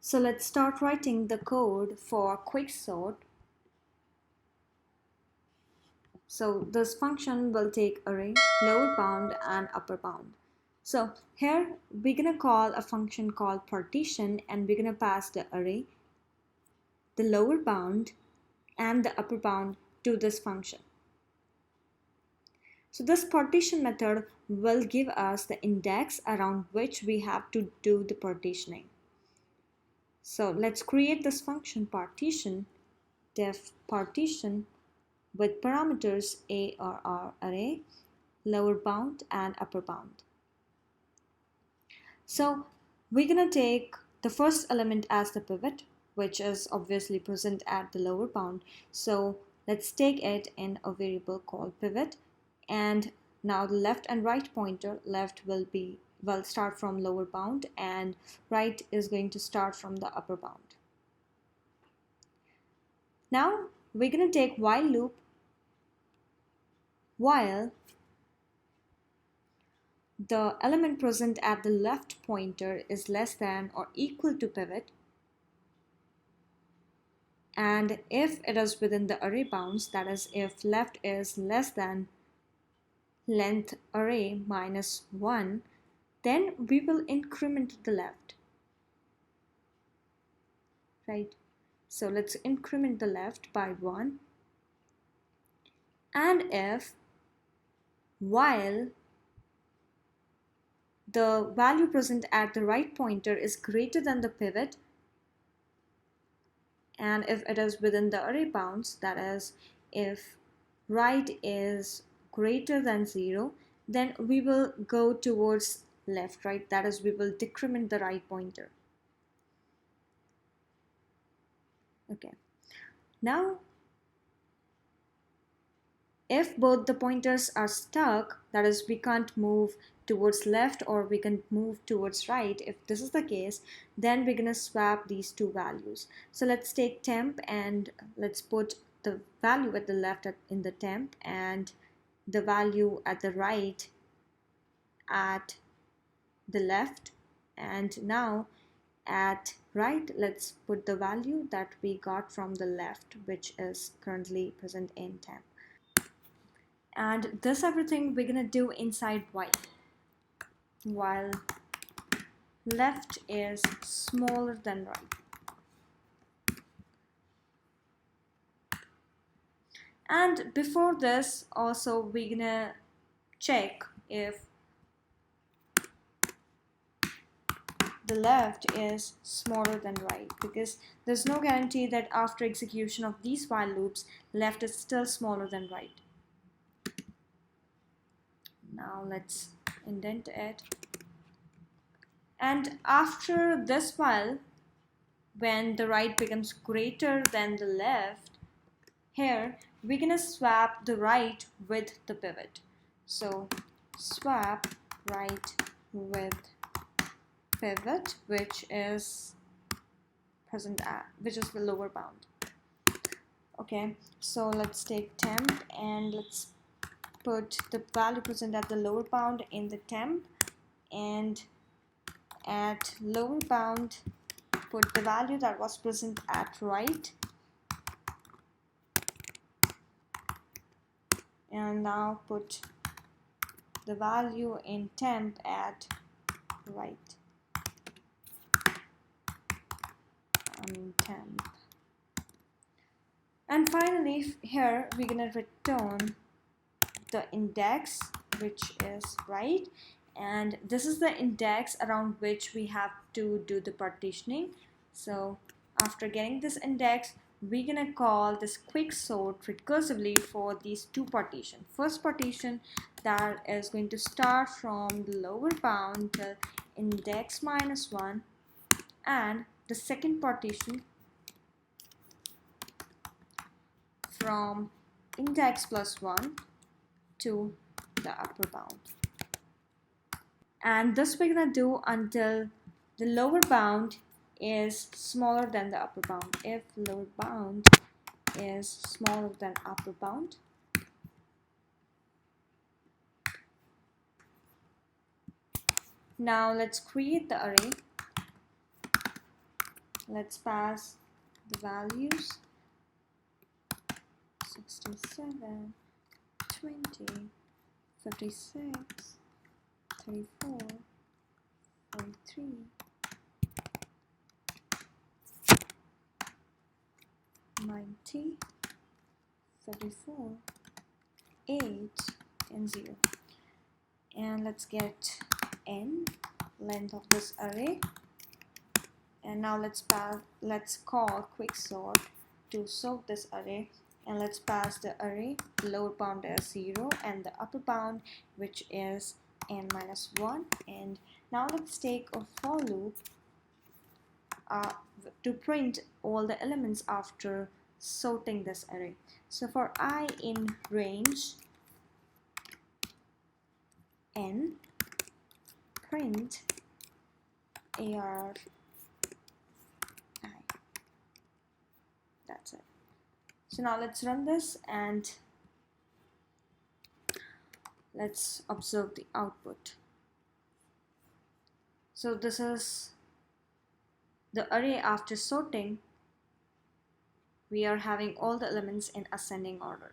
So let's start writing the code for quicksort. So this function will take array, lower bound and upper bound. So here we're gonna call a function called partition, and we're gonna pass the array, the lower bound and the upper bound to this function. So this partition method will give us the index around which we have to do the partitioning. So let's create this function partition, def partition, with parameters ARR array, lower bound and upper bound. So we're gonna take the first element as the pivot, which is obviously present at the lower bound. So let's take it in a variable called pivot, and now the left and right pointer, left will start from lower bound and right is going to start from the upper bound. Now we're gonna take while loop, while the element present at the left pointer is less than or equal to pivot, and if it is within the array bounds, that is if left is less than length array minus 1, then we will increment the left, right? So let's increment the left by 1, and if while the value present at the right pointer is greater than the pivot, and if it is within the array bounds, that is if right is greater than 0, then we will go towards left, right? That is, we will decrement the right pointer. Okay, now if both the pointers are stuck, that is we can't move towards left or we can move towards right, if this is the case, then we're gonna swap these two values. So let's take temp and let's put the value at the left in the temp and the value at the right at the left, and now at right let's put the value that we got from the left, which is currently present in temp. And this everything we're gonna do inside while left is smaller than right. And before this also we're gonna check if the left is smaller than right, because there's no guarantee that after execution of these while loops left is still smaller than right. Now let's indent it, and after this while, when the right becomes greater than the left, here we're gonna swap the right with the pivot. So swap right with pivot, which is present at, which is the lower bound. Okay, so let's take temp and let's put the value present at the lower bound in the temp, and at lower bound put the value that was present at right, and now put the value in temp at right and temp. And finally here we're gonna return the index, which is right, and this is the index around which we have to do the partitioning. So after getting this index, we're gonna call this quicksort recursively for these two partitions. First partition that is going to start from the lower bound till index minus 1, and the second partition from index plus 1 to the upper bound. And this we're gonna do until the lower bound is smaller than the upper bound. If lower bound is smaller than upper bound, now let's create the array, let's pass the values 67, 20, 56, 34, 43, 90, 34, 8, and 0. And let's get n, length of this array. And now let's call quicksort to sort this array, and let's pass the array lower bound as 0 and the upper bound, which is n minus 1. And now let's take a for loop to print all the elements after sorting this array. So for I in range n, print ar I. That's it. So now let's run this and let's observe the output. So this is the array after sorting. We are having all the elements in ascending order.